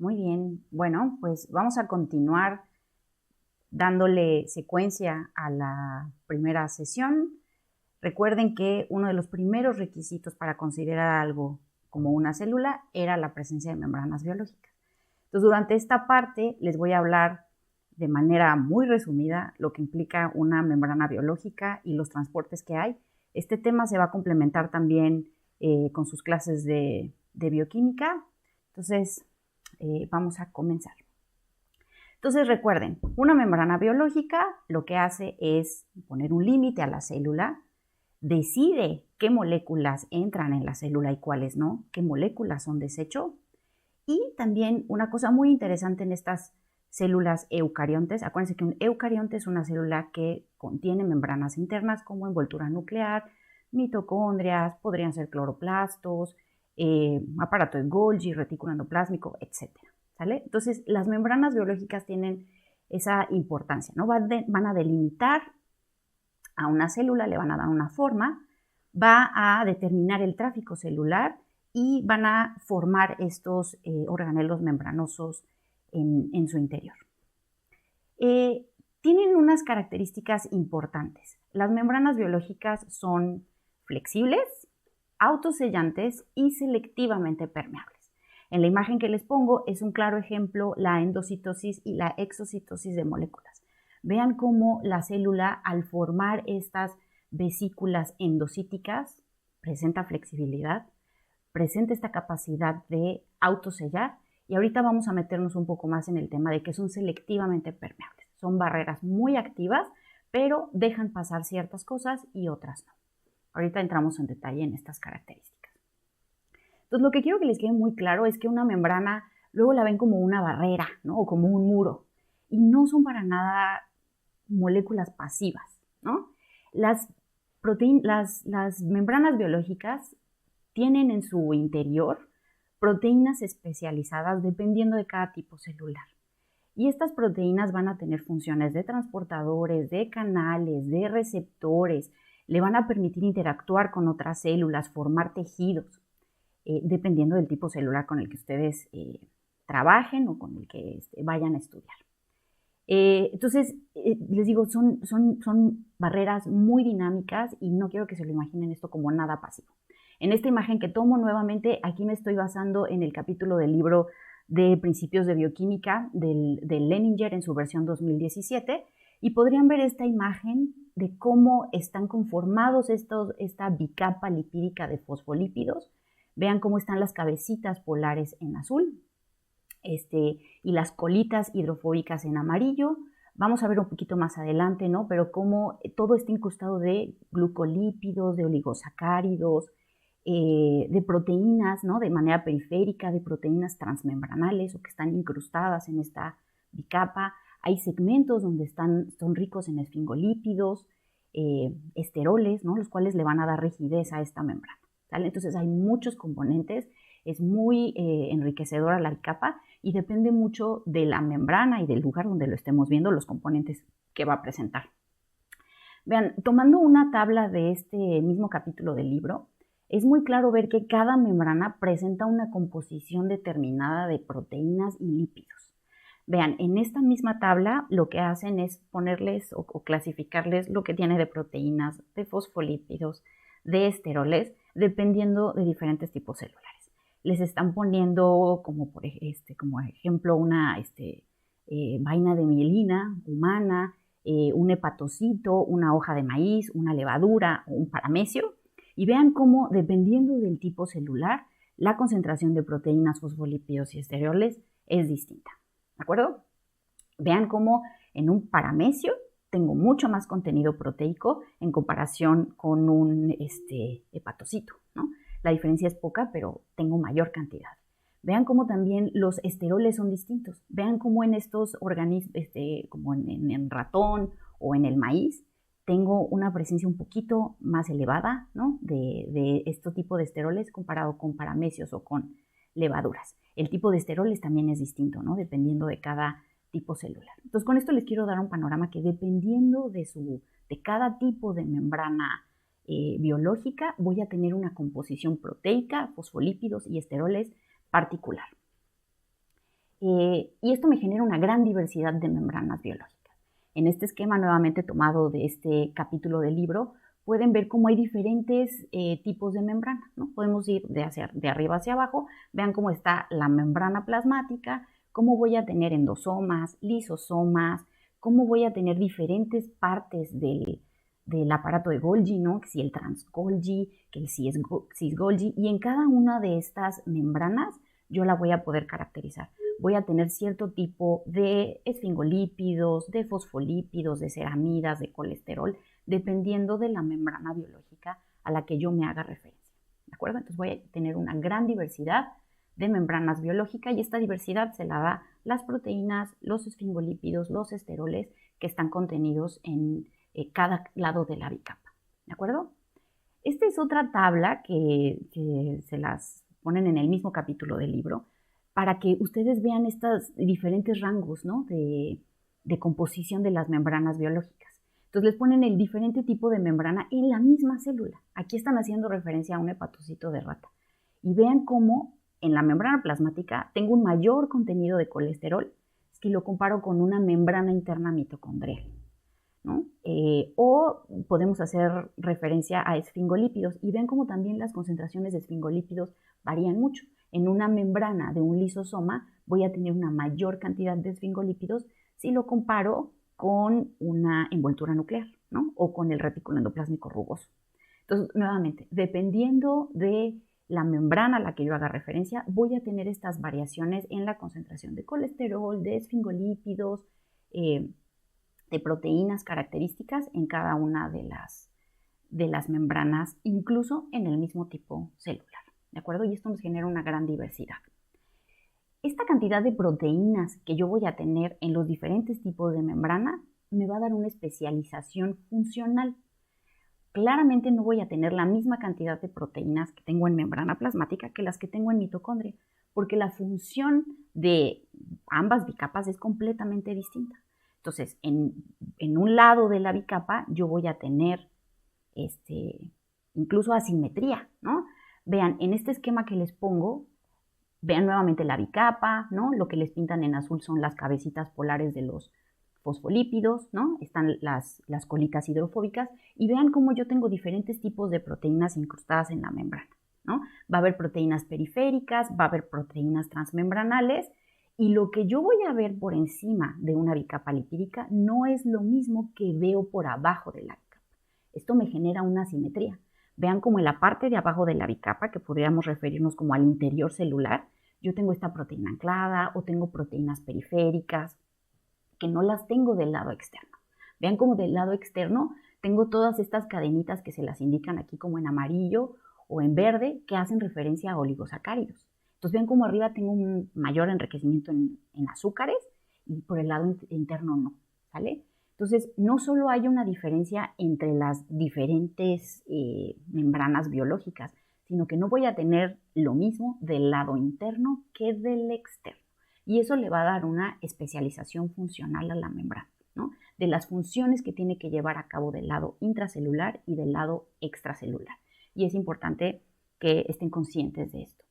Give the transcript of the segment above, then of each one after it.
Muy bien. Bueno, pues vamos a continuar dándole secuencia a la primera sesión. Recuerden que uno de los primeros requisitos para considerar algo como una célula era la presencia de membranas biológicas. Entonces, durante esta parte les voy a hablar de manera muy resumida lo que implica una membrana biológica y los transportes que hay. Este tema se va a complementar también con sus clases de bioquímica. Entonces, vamos a comenzar. Entonces recuerden, una membrana biológica lo que hace es poner un límite a la célula, decide qué moléculas entran en la célula y cuáles no, qué moléculas son desecho. Y también una cosa muy interesante en estas células eucariontes, acuérdense que un eucarionte es una célula que contiene membranas internas como envoltura nuclear, mitocondrias, podrían ser cloroplastos, aparato de Golgi, retículo endoplásmico, etc. ¿Sale? Entonces, las membranas biológicas tienen esa importancia, ¿no? Van a delimitar a una célula, le van a dar una forma, va a determinar el tráfico celular y van a formar estos organelos membranosos en su interior. Tienen unas características importantes. Las membranas biológicas son flexibles, autosellantes y selectivamente permeables. En la imagen que les pongo es un claro ejemplo la endocitosis y la exocitosis de moléculas. Vean cómo la célula, al formar estas vesículas endocíticas, presenta flexibilidad, presenta esta capacidad de autosellar, y ahorita vamos a meternos un poco más en el tema de que son selectivamente permeables. Son barreras muy activas, pero dejan pasar ciertas cosas y otras no. Ahorita entramos en detalle en estas características. Entonces, lo que quiero que les quede muy claro es que una membrana luego la ven como una barrera, ¿no? O como un muro. Y no son para nada moléculas pasivas, ¿no? Las membranas biológicas tienen en su interior proteínas especializadas dependiendo de cada tipo celular. Y estas proteínas van a tener funciones de transportadores, de canales, de receptores, le van a permitir interactuar con otras células, formar tejidos. Dependiendo del tipo celular con el que ustedes trabajen o con el que vayan a estudiar. Entonces, les digo, son barreras muy dinámicas y no quiero que se lo imaginen esto como nada pasivo. En esta imagen que tomo nuevamente, aquí me estoy basando en el capítulo del libro de Principios de Bioquímica del Leninger en su versión 2017, y podrían ver esta imagen de cómo están conformados esta bicapa lipídica de fosfolípidos. Vean cómo están las cabecitas polares en azul y las colitas hidrofóbicas en amarillo. Vamos a ver un poquito más adelante, ¿no? Pero cómo todo está incrustado de glucolípidos, de oligosacáridos, de proteínas, ¿no? De manera periférica, de proteínas transmembranales o que están incrustadas en esta bicapa. Hay segmentos donde son ricos en esfingolípidos, esteroles, ¿no? Los cuales le van a dar rigidez a esta membrana. ¿Vale? Entonces hay muchos componentes, es muy enriquecedora la bicapa y depende mucho de la membrana y del lugar donde lo estemos viendo, los componentes que va a presentar. Vean, tomando una tabla de este mismo capítulo del libro, es muy claro ver que cada membrana presenta una composición determinada de proteínas y lípidos. Vean, en esta misma tabla lo que hacen es ponerles o clasificarles lo que tiene de proteínas, de fosfolípidos, de esteroles, dependiendo de diferentes tipos celulares. Les están poniendo como ejemplo una vaina de mielina humana, un hepatocito, una hoja de maíz, una levadura o un paramecio, y vean cómo dependiendo del tipo celular la concentración de proteínas, fosfolípidos y esteroles es distinta. ¿De acuerdo? Vean cómo en un paramecio tengo mucho más contenido proteico en comparación con un hepatocito, ¿no? La diferencia es poca, pero tengo mayor cantidad. Vean cómo también los esteroles son distintos. Vean cómo en estos organismos, como en ratón o en el maíz, tengo una presencia un poquito más elevada, ¿no? de este tipo de esteroles comparado con paramecios o con levaduras. El tipo de esteroles también es distinto, ¿no? Dependiendo de cada tipo celular. Entonces, con esto les quiero dar un panorama que dependiendo de cada tipo de membrana biológica, voy a tener una composición proteica, fosfolípidos y esteroles particular. y esto me genera una gran diversidad de membranas biológicas. En este esquema, nuevamente tomado de este capítulo del libro, pueden ver cómo hay diferentes tipos de membranas, ¿no? Podemos ir de arriba hacia abajo, vean cómo está la membrana plasmática, cómo voy a tener endosomas, lisosomas, cómo voy a tener diferentes partes del aparato de Golgi, ¿no? Que si el trans-Golgi, que el cis-Golgi, y en cada una de estas membranas yo la voy a poder caracterizar. Voy a tener cierto tipo de esfingolípidos, de fosfolípidos, de ceramidas, de colesterol, dependiendo de la membrana biológica a la que yo me haga referencia. ¿De acuerdo? Entonces voy a tener una gran diversidad de membranas biológicas y esta diversidad se la da las proteínas, los esfingolípidos, los esteroles que están contenidos en cada lado de la bicapa. ¿De acuerdo? Esta es otra tabla que se las ponen en el mismo capítulo del libro para que ustedes vean estos diferentes rangos, ¿no? de composición de las membranas biológicas. Entonces les ponen el diferente tipo de membrana en la misma célula. Aquí están haciendo referencia a un hepatocito de rata. Y vean cómo en la membrana plasmática tengo un mayor contenido de colesterol si lo comparo con una membrana interna mitocondrial, ¿no? O podemos hacer referencia a esfingolípidos y vean cómo también las concentraciones de esfingolípidos varían mucho. En una membrana de un lisosoma voy a tener una mayor cantidad de esfingolípidos si lo comparo con una envoltura nuclear, ¿no? O con el retículo endoplásmico rugoso. Entonces, nuevamente, dependiendo de la membrana a la que yo haga referencia, voy a tener estas variaciones en la concentración de colesterol, de esfingolípidos, de proteínas características en cada una de las membranas, incluso en el mismo tipo celular, ¿de acuerdo? Y esto nos genera una gran diversidad. Esta cantidad de proteínas que yo voy a tener en los diferentes tipos de membrana me va a dar una especialización funcional. Claramente no voy a tener la misma cantidad de proteínas que tengo en membrana plasmática que las que tengo en mitocondria, porque la función de ambas bicapas es completamente distinta. Entonces, en un lado de la bicapa yo voy a tener incluso asimetría, ¿no? Vean, en este esquema que les pongo, vean nuevamente la bicapa, ¿no? Lo que les pintan en azul son las cabecitas polares de los fosfolípidos, ¿no? Están las colitas hidrofóbicas y vean cómo yo tengo diferentes tipos de proteínas incrustadas en la membrana, ¿no? Va a haber proteínas periféricas, va a haber proteínas transmembranales y lo que yo voy a ver por encima de una bicapa lipídica no es lo mismo que veo por abajo de la bicapa. Esto me genera una asimetría. Vean como en la parte de abajo de la bicapa, que podríamos referirnos como al interior celular, yo tengo esta proteína anclada o tengo proteínas periféricas que no las tengo del lado externo. Vean como del lado externo tengo todas estas cadenitas que se las indican aquí como en amarillo o en verde que hacen referencia a oligosacáridos. Entonces vean como arriba tengo un mayor enriquecimiento en azúcares y por el lado interno no, ¿sale? Entonces, no solo hay una diferencia entre las diferentes membranas biológicas, sino que no voy a tener lo mismo del lado interno que del externo. Y eso le va a dar una especialización funcional a la membrana, ¿no? De las funciones que tiene que llevar a cabo del lado intracelular y del lado extracelular. Y es importante que estén conscientes de esto.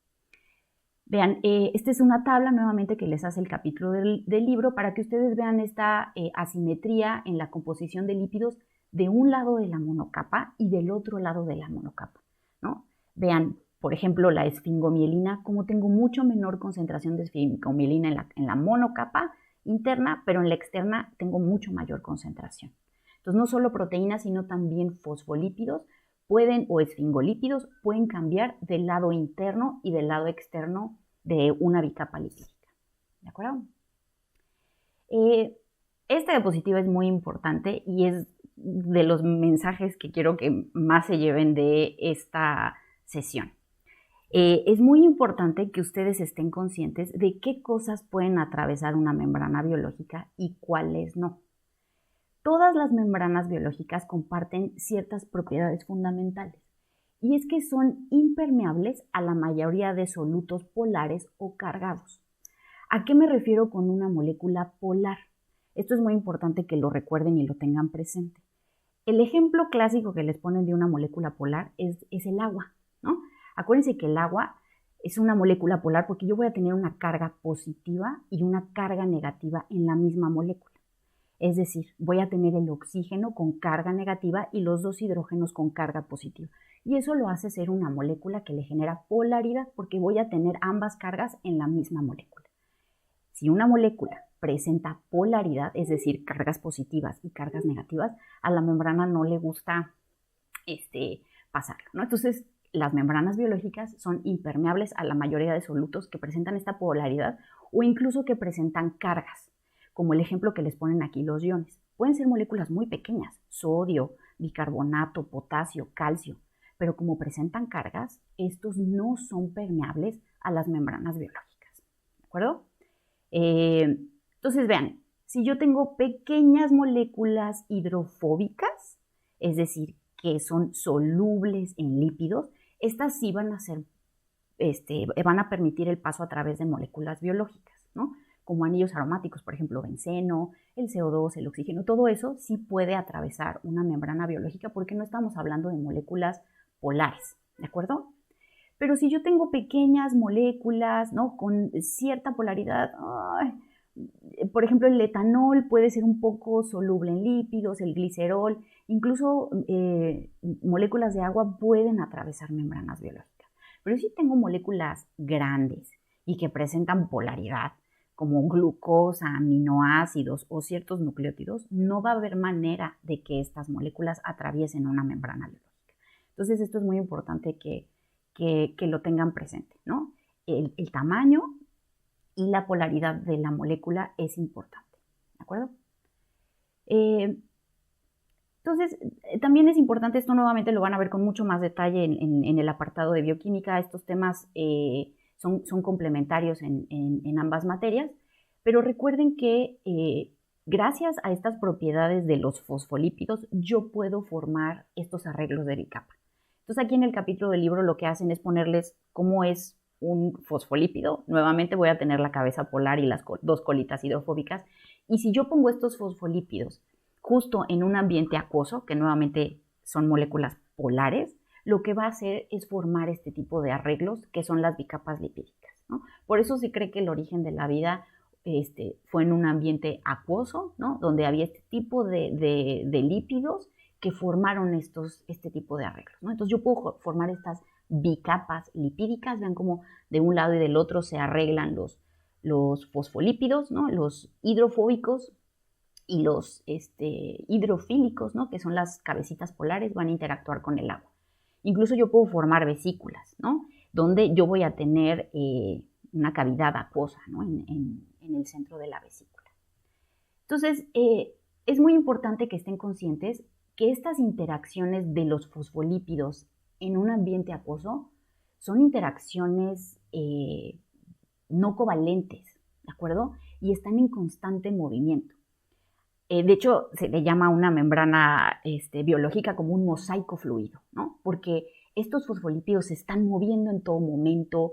Vean, esta es una tabla nuevamente que les hace el capítulo del libro para que ustedes vean esta asimetría en la composición de lípidos de un lado de la monocapa y del otro lado de la monocapa, ¿no? Vean, por ejemplo, la esfingomielina, como tengo mucho menor concentración de esfingomielina en la monocapa interna, pero en la externa tengo mucho mayor concentración. Entonces, no solo proteínas, sino también fosfolípidos o esfingolípidos pueden cambiar del lado interno y del lado externo de una bicapa lipídica. ¿De acuerdo? Esta diapositiva es muy importante y es de los mensajes que quiero que más se lleven de esta sesión. Es muy importante que ustedes estén conscientes de qué cosas pueden atravesar una membrana biológica y cuáles no. Todas las membranas biológicas comparten ciertas propiedades fundamentales y es que son impermeables a la mayoría de solutos polares o cargados. ¿A qué me refiero con una molécula polar? Esto es muy importante que lo recuerden y lo tengan presente. El ejemplo clásico que les ponen de una molécula polar es el agua, ¿no? Acuérdense que el agua es una molécula polar porque yo voy a tener una carga positiva y una carga negativa en la misma molécula. Es decir, voy a tener el oxígeno con carga negativa y los dos hidrógenos con carga positiva. Y eso lo hace ser una molécula que le genera polaridad porque voy a tener ambas cargas en la misma molécula. Si una molécula presenta polaridad, es decir, cargas positivas y cargas negativas, a la membrana no le gusta pasarlo, ¿no? Entonces, las membranas biológicas son impermeables a la mayoría de solutos que presentan esta polaridad o incluso que presentan cargas, como el ejemplo que les ponen aquí los iones. Pueden ser moléculas muy pequeñas, sodio, bicarbonato, potasio, calcio, pero como presentan cargas, estos no son permeables a las membranas biológicas, ¿de acuerdo? Entonces, vean, si yo tengo pequeñas moléculas hidrofóbicas, es decir, que son solubles en lípidos, estas sí van a ser, van a permitir el paso a través de moléculas biológicas, ¿no? Como anillos aromáticos, por ejemplo, benceno, el CO2, el oxígeno, todo eso sí puede atravesar una membrana biológica porque no estamos hablando de moléculas polares, ¿de acuerdo? Pero si yo tengo pequeñas moléculas, ¿no?, con cierta polaridad, por ejemplo, el etanol puede ser un poco soluble en lípidos, el glicerol, incluso moléculas de agua pueden atravesar membranas biológicas. Pero si tengo moléculas grandes y que presentan polaridad, como glucosa, aminoácidos o ciertos nucleótidos, no va a haber manera de que estas moléculas atraviesen una membrana biológica. Entonces, esto es muy importante que lo tengan presente, ¿no? El tamaño y la polaridad de la molécula es importante, ¿de acuerdo? Entonces, también es importante, esto nuevamente lo van a ver con mucho más detalle en el apartado de bioquímica, estos temas son complementarios en ambas materias, pero recuerden que gracias a estas propiedades de los fosfolípidos, yo puedo formar estos arreglos de bicapa. Entonces, aquí en el capítulo del libro lo que hacen es ponerles cómo es un fosfolípido. Nuevamente voy a tener la cabeza polar y las dos colitas hidrofóbicas. Y si yo pongo estos fosfolípidos justo en un ambiente acuoso, que nuevamente son moléculas polares, lo que va a hacer es formar este tipo de arreglos que son las bicapas lipídicas, ¿no? Por eso se cree que el origen de la vida fue en un ambiente acuoso, ¿no?, donde había este tipo de lípidos que formaron este tipo de arreglos, ¿no? Entonces yo puedo formar estas bicapas lipídicas, vean cómo de un lado y del otro se arreglan los fosfolípidos, ¿no?, los hidrofóbicos y los hidrofílicos, ¿no?, que son las cabecitas polares, van a interactuar con el agua. Incluso yo puedo formar vesículas, ¿no?, donde yo voy a tener una cavidad acuosa, ¿no?, en el centro de la vesícula. Entonces, es muy importante que estén conscientes que estas interacciones de los fosfolípidos en un ambiente acuoso son interacciones no covalentes, ¿de acuerdo? Y están en constante movimiento. De hecho, se le llama a una membrana biológica como un mosaico fluido, ¿no? Porque estos fosfolípidos se están moviendo en todo momento,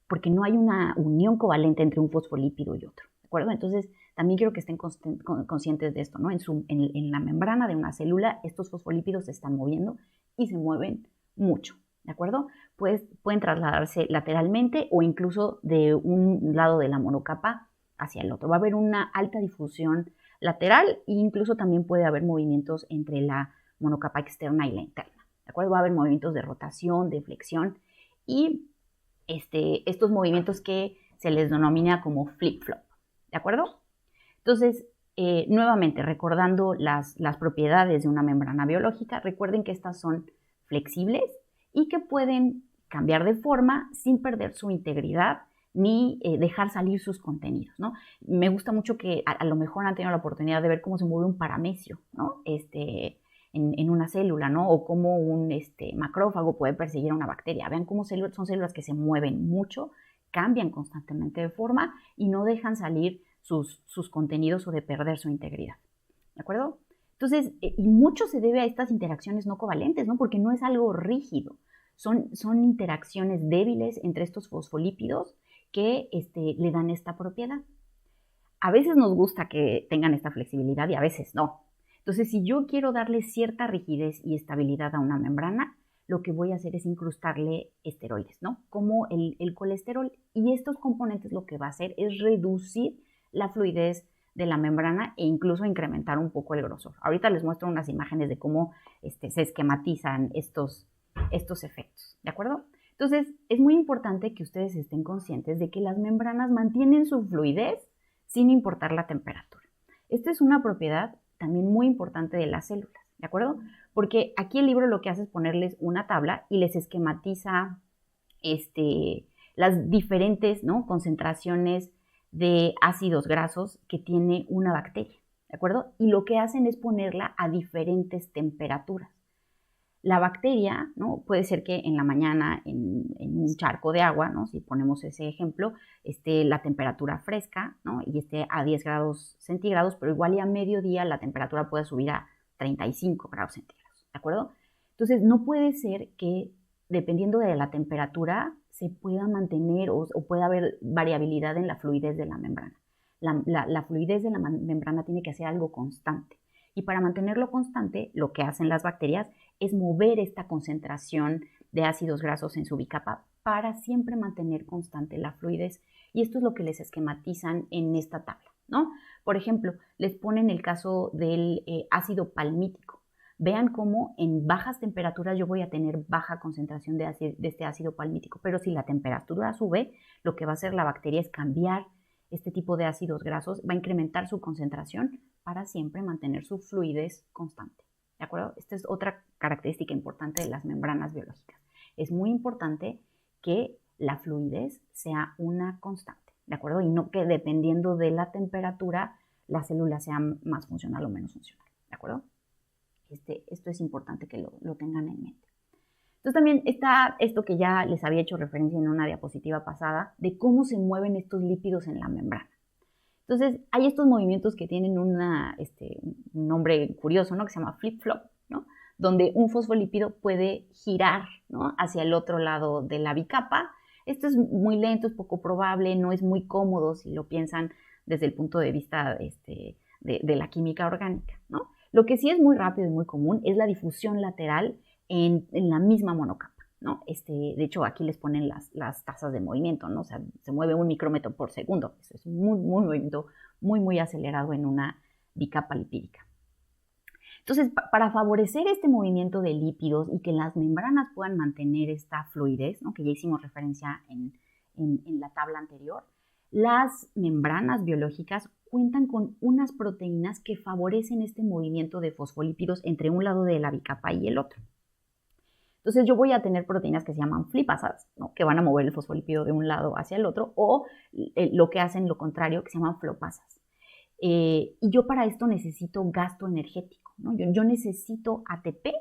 porque no hay una unión covalente entre un fosfolípido y otro, ¿de acuerdo? Entonces, también quiero que estén conscientes de esto, ¿no? En la membrana de una célula, estos fosfolípidos se están moviendo y se mueven mucho, ¿de acuerdo? Pueden trasladarse lateralmente o incluso de un lado de la monocapa hacia el otro. Va a haber una alta difusión lateral e incluso también puede haber movimientos entre la monocapa externa y la interna, ¿de acuerdo? Va a haber movimientos de rotación, de flexión y estos movimientos que se les denomina como flip-flop, ¿de acuerdo? Entonces, nuevamente, recordando las propiedades de una membrana biológica, recuerden que estas son flexibles y que pueden cambiar de forma sin perder su integridad ni dejar salir sus contenidos, ¿no? Me gusta mucho que a lo mejor han tenido la oportunidad de ver cómo se mueve un paramecio, ¿no?, en una célula, ¿no?, o cómo un macrófago puede perseguir a una bacteria. Vean cómo son células que se mueven mucho, cambian constantemente de forma y no dejan salir sus contenidos o de perder su integridad, ¿de acuerdo? Entonces, y mucho se debe a estas interacciones no covalentes, ¿no?, porque no es algo rígido, son interacciones débiles entre estos fosfolípidos que le dan esta propiedad. A veces nos gusta que tengan esta flexibilidad y a veces no. Entonces, si yo quiero darle cierta rigidez y estabilidad a una membrana, lo que voy a hacer es incrustarle esteroides, ¿no? Como el colesterol. Y estos componentes lo que va a hacer es reducir la fluidez de la membrana e incluso incrementar un poco el grosor. Ahorita les muestro unas imágenes de cómo se esquematizan estos efectos, ¿de acuerdo? Entonces, es muy importante que ustedes estén conscientes de que las membranas mantienen su fluidez sin importar la temperatura. Esta es una propiedad también muy importante de las células, ¿de acuerdo? Porque aquí el libro lo que hace es ponerles una tabla y les esquematiza las diferentes, ¿no?, concentraciones de ácidos grasos que tiene una bacteria, ¿de acuerdo? Y lo que hacen es ponerla a diferentes temperaturas. La bacteria, ¿no?, puede ser que en la mañana en un charco de agua, ¿no?, si ponemos ese ejemplo, esté la temperatura fresca, ¿no?, y esté a 10 grados centígrados, pero igual y a mediodía la temperatura puede subir a 35 grados centígrados, ¿de acuerdo? Entonces, no puede ser que dependiendo de la temperatura se pueda mantener o pueda haber variabilidad en la fluidez de la membrana. La fluidez de la membrana tiene que ser algo constante. Y para mantenerlo constante, lo que hacen las bacterias es mover esta concentración de ácidos grasos en su bicapa para siempre mantener constante la fluidez. Y esto es lo que les esquematizan en esta tabla, ¿no? Por ejemplo, les ponen el caso del ácido palmítico. Vean cómo en bajas temperaturas yo voy a tener baja concentración de este ácido palmítico, pero si la temperatura sube, lo que va a hacer la bacteria es cambiar este tipo de ácidos grasos, va a incrementar su concentración para siempre mantener su fluidez constante, ¿de acuerdo? Esta es otra característica importante de las membranas biológicas. Es muy importante que la fluidez sea una constante, ¿de acuerdo? Y no que dependiendo de la temperatura la célula sea más funcional o menos funcional, ¿de acuerdo? Esto es importante que lo tengan en mente. Entonces también está esto que ya les había hecho referencia en una diapositiva pasada, de cómo se mueven estos lípidos en la membrana. Entonces hay estos movimientos que tienen un nombre curioso, ¿no?, que se llama flip-flop, ¿no?, donde un fosfolípido puede girar, ¿no?, hacia el otro lado de la bicapa. Esto es muy lento, es poco probable, no es muy cómodo si lo piensan desde el punto de vista de la química orgánica, ¿no? Lo que sí es muy rápido y muy común es la difusión lateral en la misma monocapa, ¿no? De hecho, aquí les ponen las tasas de movimiento, ¿no? O sea, se mueve 1 micrómetro por segundo. Eso es un movimiento muy acelerado en una bicapa lipídica. Entonces, para favorecer este movimiento de lípidos y que las membranas puedan mantener esta fluidez, ¿no?, que ya hicimos referencia en la tabla anterior, las membranas biológicas cuentan con unas proteínas que favorecen este movimiento de fosfolípidos entre un lado de la bicapa y el otro. Entonces yo voy a tener proteínas que se llaman flipasas, ¿no?, que van a mover el fosfolípido de un lado hacia el otro, o lo que hacen lo contrario, que se llaman flopasas. Y yo para esto necesito gasto energético, ¿no? Yo necesito ATP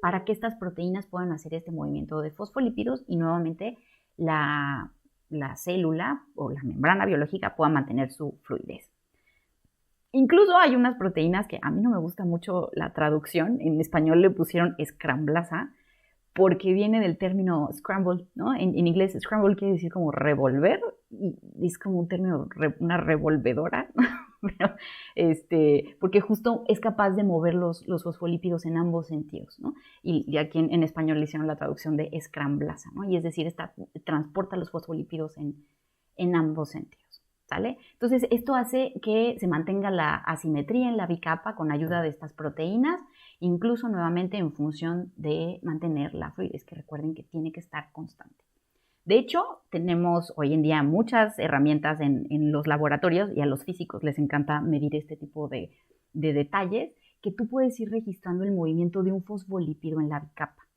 para que estas proteínas puedan hacer este movimiento de fosfolípidos y nuevamente la célula o la membrana biológica pueda mantener su fluidez. Incluso hay unas proteínas que a mí no me gusta mucho la traducción, en español le pusieron escramblasa, porque viene del término scramble, ¿no? En inglés scramble quiere decir como revolver, y es como un término, una revolvedora, pero, porque justo es capaz de mover los fosfolípidos en ambos sentidos, ¿no? Y aquí en español le hicieron la traducción de escramblasa, ¿no? Y es decir, transporta los fosfolípidos en ambos sentidos. ¿Sale? Entonces, esto hace que se mantenga la asimetría en la bicapa con ayuda de estas proteínas, incluso nuevamente en función de mantener la fluidez, que recuerden que tiene que estar constante. De hecho, tenemos hoy en día muchas herramientas en los laboratorios y a los físicos les encanta medir este tipo de detalles, que tú puedes ir registrando el movimiento de un fosfolípido en la bicapa.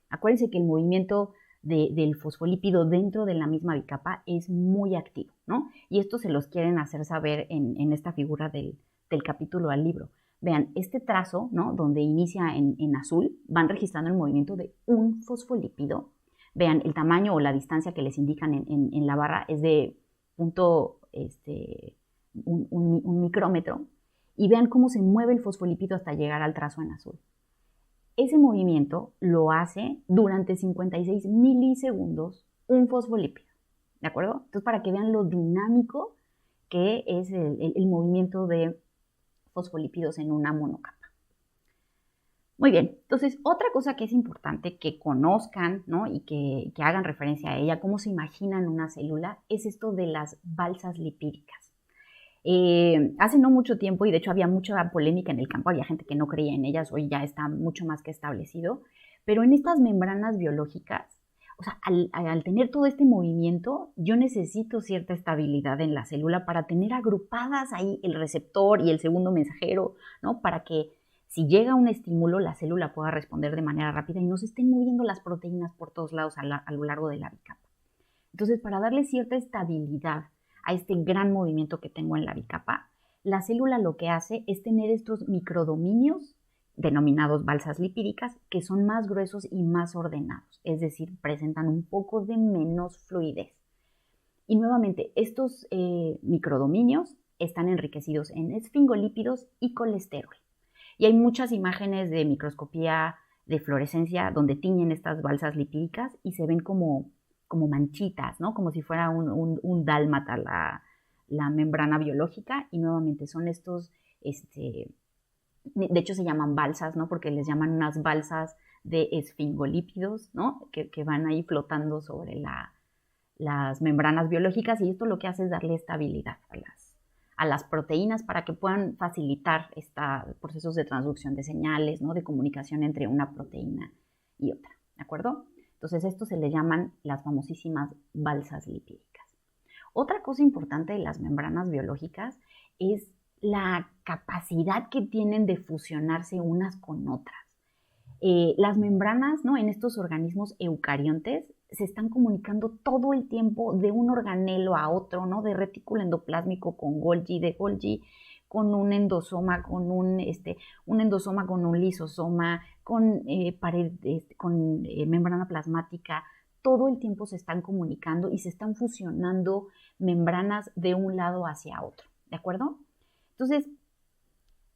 Acuérdense que el movimiento del fosfolípido dentro de la misma bicapa es muy activo, ¿no? Y esto se los quieren hacer saber en esta figura del capítulo al libro. Vean, este trazo, ¿no?, donde inicia en azul, van registrando el movimiento de un fosfolípido. Vean, el tamaño o la distancia que les indican en la barra es de un micrómetro. Y vean cómo se mueve el fosfolípido hasta llegar al trazo en azul. Ese movimiento lo hace durante 56 milisegundos un fosfolípido, ¿de acuerdo? Entonces, para que vean lo dinámico que es el movimiento de fosfolípidos en una monocapa. Muy bien, entonces otra cosa que es importante que conozcan, ¿no? Y que hagan referencia a ella, cómo se imaginan una célula, es esto de las balsas lipídicas. Hace no mucho tiempo, y de hecho había mucha polémica en el campo, había gente que no creía en ellas, hoy ya está mucho más que establecido, pero en estas membranas biológicas, o sea, al tener todo este movimiento, yo necesito cierta estabilidad en la célula para tener agrupadas ahí el receptor y el segundo mensajero, ¿no? Para que si llega un estímulo, la célula pueda responder de manera rápida y no se estén moviendo las proteínas por todos lados a lo largo de la bicapa. Entonces, para darle cierta estabilidad a este gran movimiento que tengo en la bicapa, la célula lo que hace es tener estos microdominios denominados balsas lipídicas, que son más gruesos y más ordenados, es decir, presentan un poco de menos fluidez. Y nuevamente, estos microdominios están enriquecidos en esfingolípidos y colesterol. Y hay muchas imágenes de microscopía de fluorescencia donde tiñen estas balsas lipídicas y se ven como manchitas, ¿no? Como si fuera un dálmata la membrana biológica. Y nuevamente son estos, de hecho se llaman balsas, ¿no? Porque les llaman unas balsas de esfingolípidos, ¿no? Que van ahí flotando sobre las membranas biológicas, y esto lo que hace es darle estabilidad a las proteínas para que puedan facilitar estos procesos de transducción de señales, ¿no? De comunicación entre una proteína y otra, ¿de acuerdo? Entonces, esto se le llaman las famosísimas balsas lipídicas. Otra cosa importante de las membranas biológicas es la capacidad que tienen de fusionarse unas con otras. Las membranas, ¿no? En estos organismos eucariontes se están comunicando todo el tiempo de un organelo a otro, ¿no? De retículo endoplásmico con Golgi, de Golgi con un endosoma, con un endosoma con un lisosoma, con membrana plasmática. Todo el tiempo se están comunicando y se están fusionando membranas de un lado hacia otro, ¿de acuerdo? Entonces,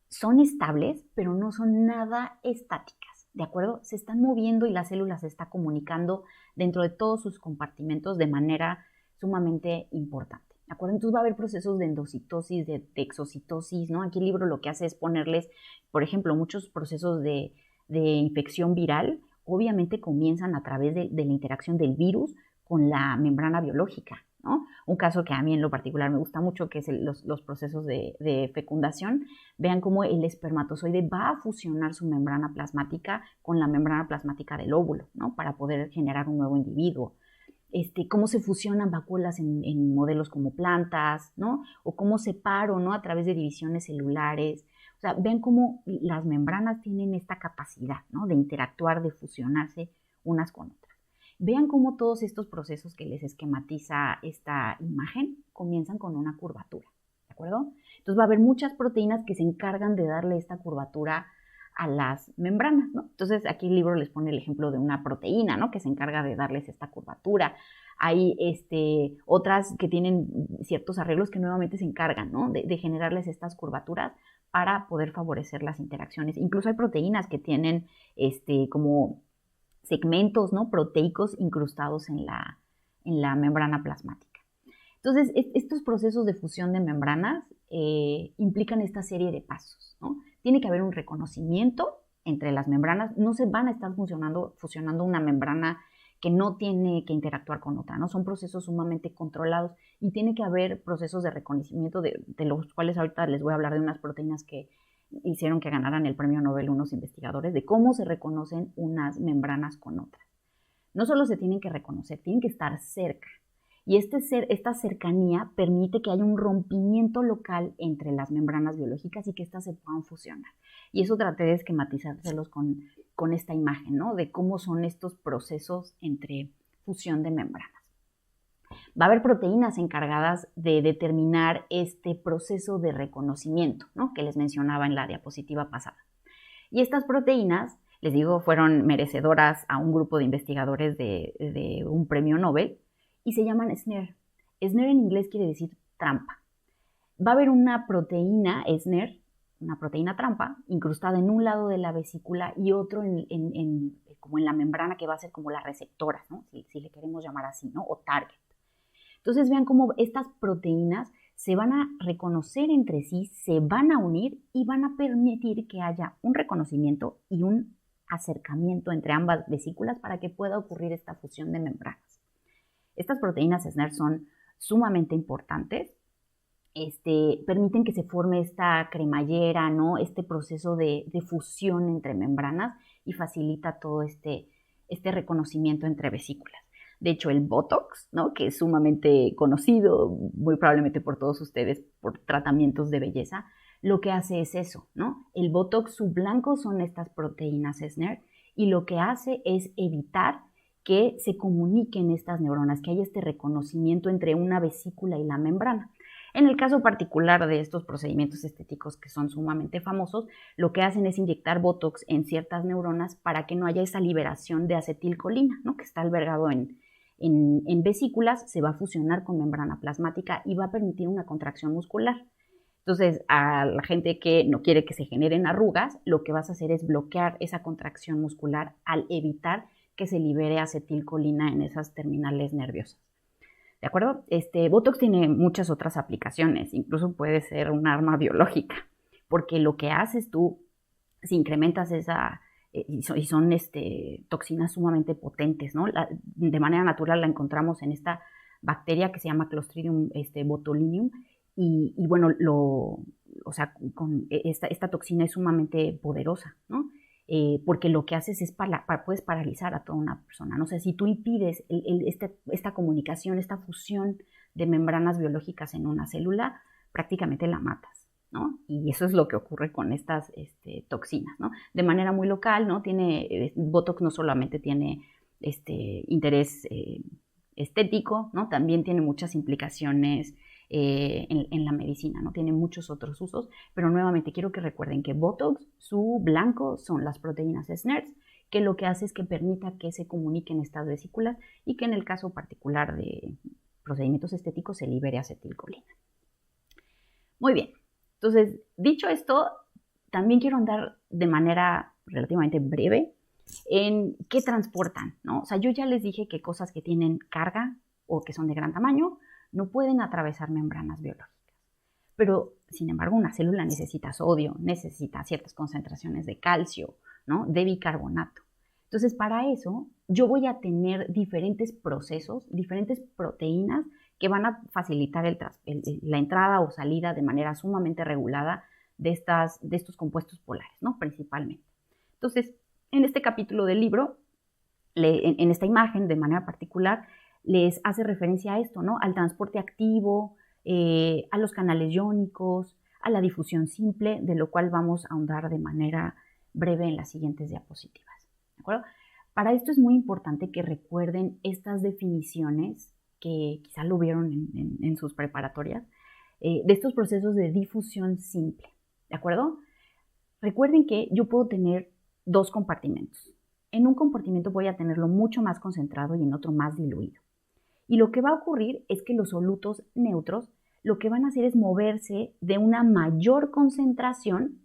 son estables, pero no son nada estáticas, ¿de acuerdo? Se están moviendo y la célula se está comunicando dentro de todos sus compartimentos de manera sumamente importante, ¿de acuerdo? Entonces va a haber procesos de endocitosis, de exocitosis, ¿no? Aquí el libro lo que hace es ponerles, por ejemplo, muchos procesos de infección viral, obviamente comienzan a través de la interacción del virus con la membrana biológica, ¿no? Un caso que a mí en lo particular me gusta mucho, que es los procesos de fecundación. Vean cómo el espermatozoide va a fusionar su membrana plasmática con la membrana plasmática del óvulo, ¿no? Para poder generar un nuevo individuo. Cómo se fusionan vacuolas en modelos como plantas, ¿no? O cómo se paro, ¿no? A través de divisiones celulares. O sea, vean cómo las membranas tienen esta capacidad, ¿no? De interactuar, de fusionarse unas con otras. Vean cómo todos estos procesos que les esquematiza esta imagen comienzan con una curvatura, ¿de acuerdo? Entonces va a haber muchas proteínas que se encargan de darle esta curvatura a las membranas, ¿no? Entonces aquí el libro les pone el ejemplo de una proteína, ¿no? Que se encarga de darles esta curvatura. Hay otras que tienen ciertos arreglos que nuevamente se encargan, ¿no? De generarles estas curvaturas para poder favorecer las interacciones. Incluso hay proteínas que tienen como segmentos, ¿no? Proteicos incrustados en la membrana plasmática. Entonces, estos procesos de fusión de membranas implican esta serie de pasos, ¿no? Tiene que haber un reconocimiento entre las membranas. No se van a estar fusionando una membrana que no tiene que interactuar con otra, ¿no? Son procesos sumamente controlados y tiene que haber procesos de reconocimiento de los cuales ahorita les voy a hablar de unas proteínas que hicieron que ganaran el premio Nobel unos investigadores, de cómo se reconocen unas membranas con otras. No solo se tienen que reconocer, tienen que estar cerca. Y esta cercanía permite que haya un rompimiento local entre las membranas biológicas y que éstas se puedan fusionar. Y eso traté de esquematizárselos con esta imagen, ¿no? De cómo son estos procesos entre fusión de membranas. Va a haber proteínas encargadas de determinar este proceso de reconocimiento, ¿no? Que les mencionaba en la diapositiva pasada. Y estas proteínas, les digo, fueron merecedoras a un grupo de investigadores de un premio Nobel y se llaman SNARE. SNARE en inglés quiere decir trampa. Va a haber una proteína SNARE, una proteína trampa, incrustada en un lado de la vesícula y otro como en la membrana, que va a ser como la receptora, ¿no? Si le queremos llamar así, ¿no? O target. Entonces vean cómo estas proteínas se van a reconocer entre sí, se van a unir y van a permitir que haya un reconocimiento y un acercamiento entre ambas vesículas para que pueda ocurrir esta fusión de membranas. Estas proteínas SNER son sumamente importantes. Permiten que se forme esta cremallera, ¿no? Este proceso de fusión entre membranas y facilita todo este reconocimiento entre vesículas. De hecho, el Botox, ¿no? Que es sumamente conocido, muy probablemente por todos ustedes, por tratamientos de belleza, lo que hace es eso, ¿no? El Botox, su blanco son estas proteínas SNER y lo que hace es evitar que se comuniquen estas neuronas, que haya este reconocimiento entre una vesícula y la membrana. En el caso particular de estos procedimientos estéticos que son sumamente famosos, lo que hacen es inyectar Botox en ciertas neuronas para que no haya esa liberación de acetilcolina, ¿no? Que está albergado en vesículas, se va a fusionar con membrana plasmática y va a permitir una contracción muscular. Entonces, a la gente que no quiere que se generen arrugas, lo que vas a hacer es bloquear esa contracción muscular al evitar que se libere acetilcolina en esas terminales nerviosas. ¿De acuerdo? Botox tiene muchas otras aplicaciones, incluso puede ser un arma biológica, porque lo que haces tú, si incrementas esa, y son toxinas sumamente potentes, ¿no? De manera natural la encontramos en esta bacteria que se llama Clostridium botulinum, y bueno, esta toxina es sumamente poderosa, ¿no? Porque lo que haces es puedes paralizar a toda una persona, ¿no? O sea, si tú impides esta comunicación, esta fusión de membranas biológicas en una célula, prácticamente la matas, ¿no? Y eso es lo que ocurre con estas toxinas, ¿no? De manera muy local, ¿no? Botox no solamente tiene interés estético, ¿no? También tiene muchas implicaciones en la medicina, ¿no? Tiene muchos otros usos, pero nuevamente quiero que recuerden que Botox, su blanco son las proteínas SNERs, que lo que hace es que permita que se comuniquen estas vesículas y que en el caso particular de procedimientos estéticos se libere acetilcolina. Muy bien, entonces, dicho esto, también quiero andar de manera relativamente breve en qué transportan, ¿no? O sea, yo ya les dije que cosas que tienen carga o que son de gran tamaño no pueden atravesar membranas biológicas. Pero, sin embargo, una célula necesita sodio, necesita ciertas concentraciones de calcio, ¿no? De bicarbonato. Entonces, para eso, yo voy a tener diferentes procesos, diferentes proteínas que van a facilitar la entrada o salida de manera sumamente regulada de estos compuestos polares, ¿no? Principalmente. Entonces, en este capítulo del libro, en esta imagen de manera particular, les hace referencia a esto, ¿no? Al transporte activo, a los canales iónicos, a la difusión simple, de lo cual vamos a ahondar de manera breve en las siguientes diapositivas, ¿de acuerdo? Para esto es muy importante que recuerden estas definiciones que quizá lo vieron en sus preparatorias, de estos procesos de difusión simple, ¿de acuerdo? Recuerden que yo puedo tener dos compartimentos. En un compartimento voy a tenerlo mucho más concentrado y en otro más diluido. Y lo que va a ocurrir es que los solutos neutros lo que van a hacer es moverse de una mayor concentración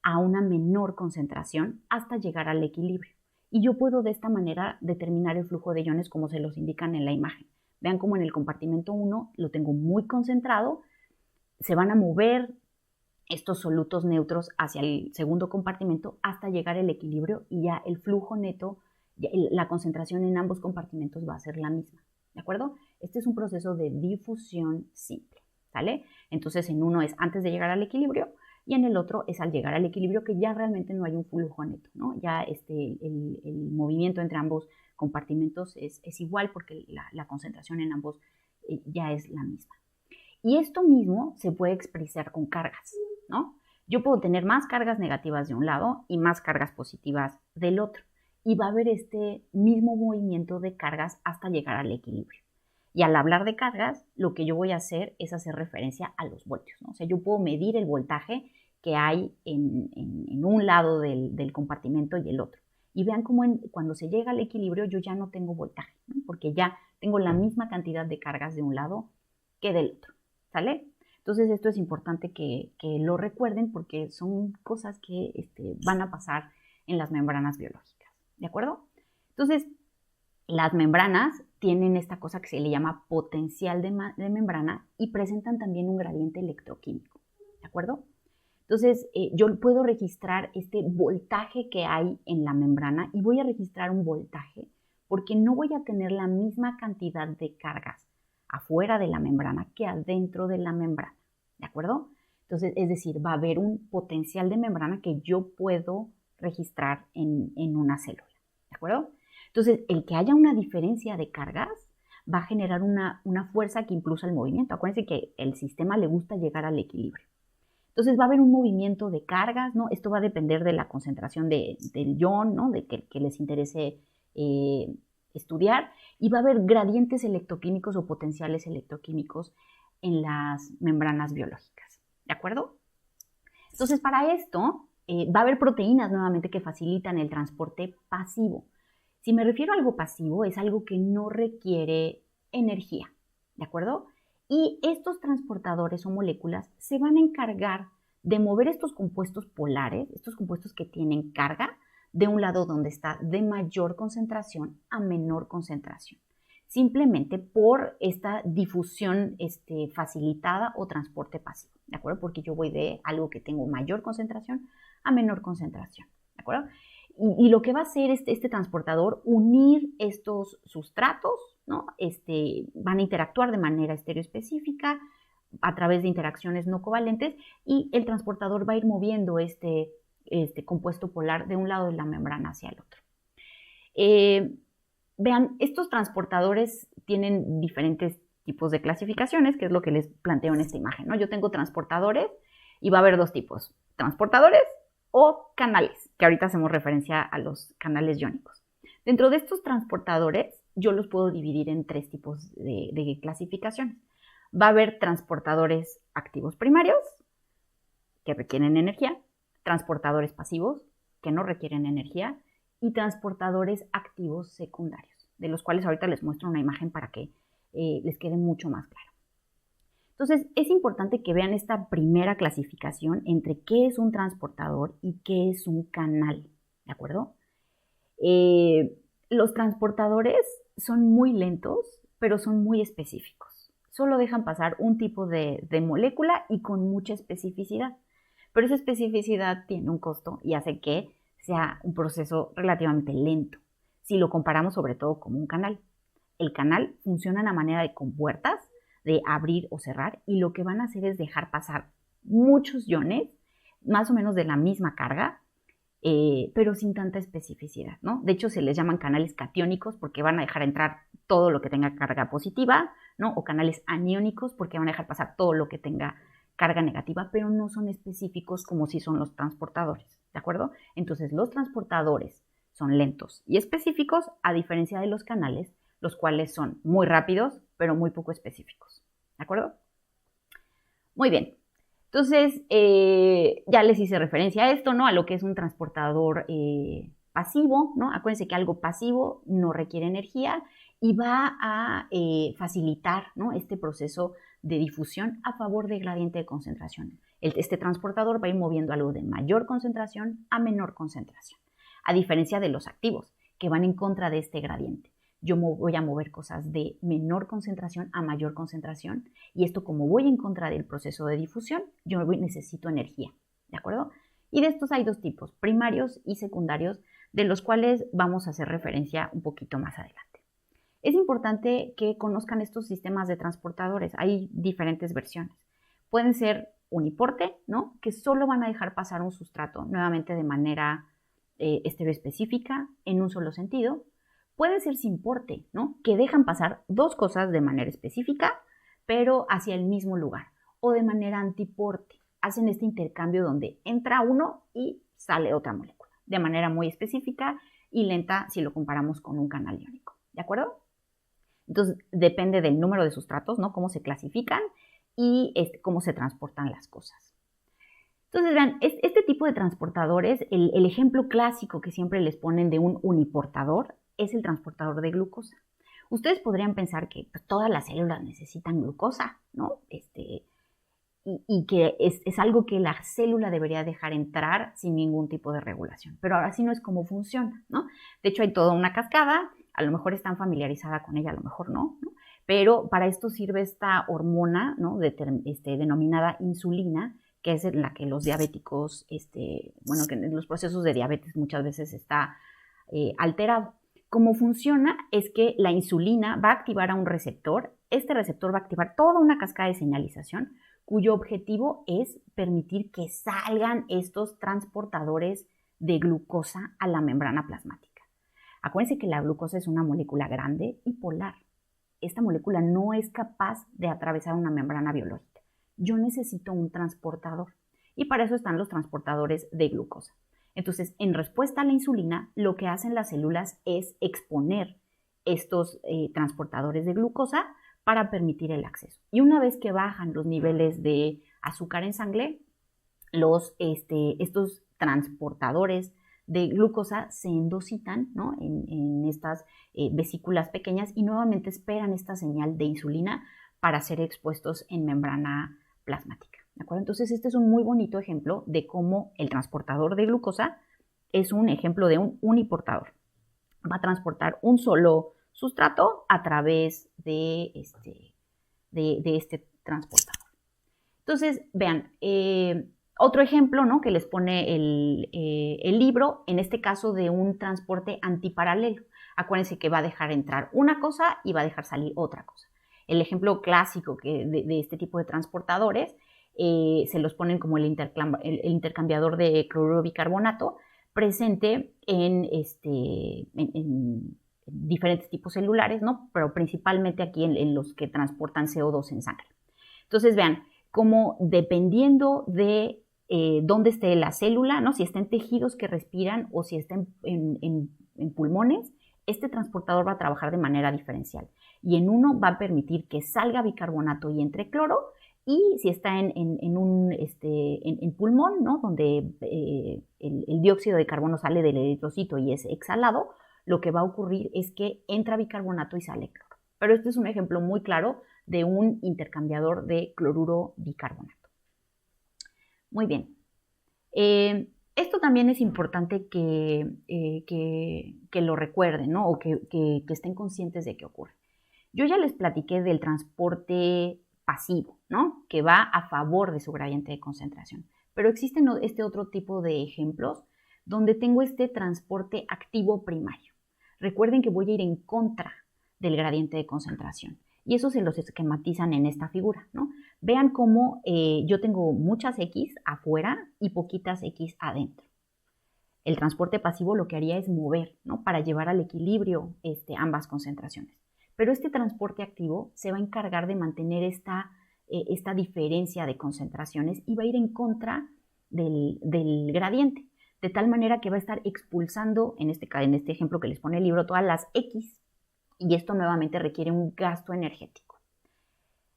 a una menor concentración hasta llegar al equilibrio. Y yo puedo de esta manera determinar el flujo de iones como se los indican en la imagen. Vean cómo en el compartimento 1 lo tengo muy concentrado, se van a mover estos solutos neutros hacia el segundo compartimento hasta llegar al equilibrio y ya el flujo neto, la concentración en ambos compartimentos va a ser la misma. ¿De acuerdo? Este es un proceso de difusión simple, ¿sale? Entonces, en uno es antes de llegar al equilibrio y en el otro es al llegar al equilibrio que ya realmente no hay un flujo neto, ¿no? Ya el movimiento entre ambos compartimentos es igual porque la concentración en ambos ya es la misma. Y esto mismo se puede expresar con cargas, ¿no? Yo puedo tener más cargas negativas de un lado y más cargas positivas del otro. Y va a haber este mismo movimiento de cargas hasta llegar al equilibrio. Y al hablar de cargas, lo que yo voy a hacer es hacer referencia a los voltios, ¿no? O sea, yo puedo medir el voltaje que hay en un lado del compartimento y el otro. Y vean cómo cuando se llega al equilibrio yo ya no tengo voltaje, ¿no? Porque ya tengo la misma cantidad de cargas de un lado que del otro, ¿sale? Entonces esto es importante que lo recuerden porque son cosas que van a pasar en las membranas biológicas. ¿De acuerdo? Entonces, las membranas tienen esta cosa que se le llama potencial de membrana y presentan también un gradiente electroquímico, ¿de acuerdo? Entonces, yo puedo registrar este voltaje que hay en la membrana y voy a registrar un voltaje porque no voy a tener la misma cantidad de cargas afuera de la membrana que adentro de la membrana, ¿de acuerdo? Entonces, es decir, va a haber un potencial de membrana que yo puedo registrar en una célula, ¿de acuerdo? Entonces, el que haya una diferencia de cargas va a generar una fuerza que impulsa el movimiento. Acuérdense que el sistema le gusta llegar al equilibrio. Entonces va a haber un movimiento de cargas, ¿no? Esto va a depender de la concentración del ion, ¿no? De que les interese estudiar. Y va a haber gradientes electroquímicos o potenciales electroquímicos en las membranas biológicas, ¿de acuerdo? Entonces, para esto va a haber proteínas nuevamente que facilitan el transporte pasivo. Si me refiero a algo pasivo, es algo que no requiere energía, ¿de acuerdo? Y estos transportadores o moléculas se van a encargar de mover estos compuestos polares, estos compuestos que tienen carga, de un lado donde está de mayor concentración a menor concentración, simplemente por esta difusión facilitada o transporte pasivo, ¿de acuerdo? Porque yo voy de algo que tengo mayor concentración a menor concentración, ¿de acuerdo? Y lo que va a hacer este transportador, unir estos sustratos, ¿no? Van a interactuar de manera estereoespecífica a través de interacciones no covalentes y el transportador va a ir moviendo este compuesto polar de un lado de la membrana hacia el otro. Vean, estos transportadores tienen diferentes tipos de clasificaciones, que es lo que les planteo en esta imagen, ¿no? Yo tengo transportadores y va a haber dos tipos, transportadores o canales, que ahorita hacemos referencia a los canales iónicos. Dentro de estos transportadores, yo los puedo dividir en tres tipos de clasificaciones. Va a haber transportadores activos primarios, que requieren energía, transportadores pasivos, que no requieren energía, y transportadores activos secundarios, de los cuales ahorita les muestro una imagen para que les quede mucho más claro. Entonces, es importante que vean esta primera clasificación entre qué es un transportador y qué es un canal, ¿de acuerdo? Los transportadores son muy lentos, pero son muy específicos. Solo dejan pasar un tipo de molécula y con mucha especificidad. Pero esa especificidad tiene un costo y hace que sea un proceso relativamente lento, si lo comparamos sobre todo con un canal. El canal funciona a manera de compuertas, de abrir o cerrar, y lo que van a hacer es dejar pasar muchos iones, más o menos de la misma carga, pero sin tanta especificidad, ¿no? De hecho, se les llaman canales catiónicos porque van a dejar entrar todo lo que tenga carga positiva, ¿no? O canales aniónicos porque van a dejar pasar todo lo que tenga carga negativa, pero no son específicos como si son los transportadores, ¿de acuerdo? Entonces, los transportadores son lentos y específicos, a diferencia de los canales, los cuales son muy rápidos, pero muy poco específicos, ¿de acuerdo? Muy bien. Entonces, ya les hice referencia a esto, ¿no? A lo que es un transportador pasivo, ¿no? Acuérdense que algo pasivo no requiere energía y va a facilitar, ¿no? Este proceso de difusión a favor del gradiente de concentración. Este transportador va a ir moviendo algo de mayor concentración a menor concentración, a diferencia de los activos, que van en contra de este gradiente. Yo voy a mover cosas de menor concentración a mayor concentración y esto, como voy en contra del proceso de difusión, yo necesito energía, ¿de acuerdo? Y de estos hay dos tipos, primarios y secundarios, de los cuales vamos a hacer referencia un poquito más adelante. Es importante que conozcan estos sistemas de transportadores. Hay diferentes versiones. Pueden ser uniporte, ¿no? Que solo van a dejar pasar un sustrato, nuevamente de manera estereoespecífica, en un solo sentido. Pueden ser sin porte, ¿no? Que dejan pasar dos cosas de manera específica, pero hacia el mismo lugar. O de manera antiporte. Hacen este intercambio donde entra uno y sale otra molécula. De manera muy específica y lenta si lo comparamos con un canal iónico. ¿De acuerdo? Entonces, depende del número de sustratos, ¿no? Cómo se clasifican y cómo se transportan las cosas. Entonces, vean, este tipo de transportadores, el ejemplo clásico que siempre les ponen de un uniportador es el transportador de glucosa. Ustedes podrían pensar que pues, todas las células necesitan glucosa, ¿no? Y que es algo que la célula debería dejar entrar sin ningún tipo de regulación. Pero ahora sí no es como funciona, ¿no? De hecho, hay toda una cascada A lo mejor están familiarizadas con ella, a lo mejor no, ¿no? Pero para esto sirve esta hormona, ¿no? Denominada insulina, que es en la que los diabéticos, bueno, que en los procesos de diabetes muchas veces está alterado. Cómo funciona es que la insulina va a activar a un receptor. Este receptor va a activar toda una cascada de señalización cuyo objetivo es permitir que salgan estos transportadores de glucosa a la membrana plasmática. Acuérdense que la glucosa es una molécula grande y polar. Esta molécula no es capaz de atravesar una membrana biológica. Yo necesito un transportador y para eso están los transportadores de glucosa. Entonces, en respuesta a la insulina, lo que hacen las células es exponer estos transportadores de glucosa para permitir el acceso. Y una vez que bajan los niveles de azúcar en sangre, estos transportadores de glucosa se endocitan, ¿no? en estas vesículas pequeñas y nuevamente esperan esta señal de insulina para ser expuestos en membrana plasmática. ¿De acuerdo? Entonces, este es un muy bonito ejemplo de cómo el transportador de glucosa es un ejemplo de un uniportador. Va a transportar un solo sustrato a través de este transportador. Entonces, vean, otro ejemplo, ¿no? que les pone el libro, en este caso de un transporte antiparalelo. Acuérdense que va a dejar entrar una cosa y va a dejar salir otra cosa. El ejemplo clásico de este tipo de transportadores se los ponen como el intercambiador de cloruro bicarbonato presente en diferentes tipos celulares, ¿no? Pero principalmente aquí en los que transportan CO2 en sangre. Entonces, vean cómo dependiendo de dónde esté la célula, ¿no? Si está en tejidos que respiran o si está en pulmones, este transportador va a trabajar de manera diferencial. Y en uno va a permitir que salga bicarbonato y entre cloro, y si está en pulmón, ¿no? Donde el dióxido de carbono sale del eritrocito y es exhalado, lo que va a ocurrir es que entra bicarbonato y sale cloro. Pero este es un ejemplo muy claro de un intercambiador de cloruro bicarbonato. Muy bien. Esto también es importante que lo recuerden, ¿no? O que estén conscientes de que ocurre. Yo ya les platiqué del transporte pasivo, ¿no? Que va a favor de su gradiente de concentración. Pero existen este otro tipo de ejemplos donde tengo este transporte activo primario. Recuerden que voy a ir en contra del gradiente de concentración. Y eso se los esquematizan en esta figura, ¿no? Vean cómo yo tengo muchas X afuera y poquitas X adentro. El transporte pasivo lo que haría es mover, ¿no? Para llevar al equilibrio ambas concentraciones. Pero este transporte activo se va a encargar de mantener esta diferencia de concentraciones y va a ir en contra del gradiente, de tal manera que va a estar expulsando, en este ejemplo que les pone el libro, todas las X, y esto nuevamente requiere un gasto energético.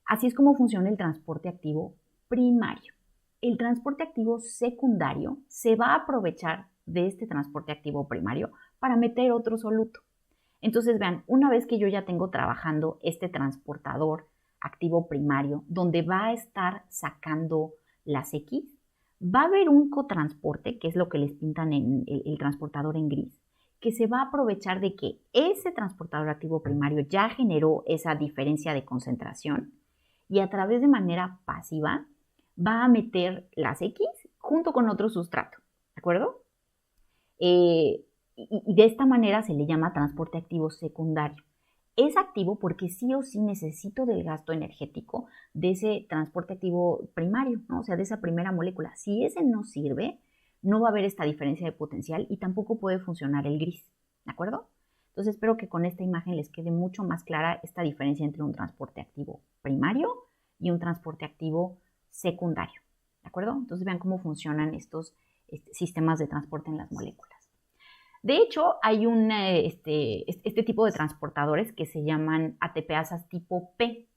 Así es como funciona el transporte activo primario. El transporte activo secundario se va a aprovechar de este transporte activo primario para meter otro soluto. Entonces, vean, una vez que yo ya tengo trabajando este transportador activo primario, donde va a estar sacando las X, va a haber un cotransporte, que es lo que les pintan en el transportador en gris, que se va a aprovechar de que ese transportador activo primario ya generó esa diferencia de concentración y a través de manera pasiva va a meter las X junto con otro sustrato, ¿de acuerdo? Y de esta manera se le llama transporte activo secundario. Es activo porque sí o sí necesito del gasto energético de ese transporte activo primario, ¿no? O sea, de esa primera molécula. Si ese no sirve, no va a haber esta diferencia de potencial y tampoco puede funcionar el gris, ¿de acuerdo? Entonces espero que con esta imagen les quede mucho más clara esta diferencia entre un transporte activo primario y un transporte activo secundario, ¿de acuerdo? Entonces vean cómo funcionan estos sistemas de transporte en las moléculas. De hecho, hay este tipo de transportadores que se llaman ATPasas tipo P.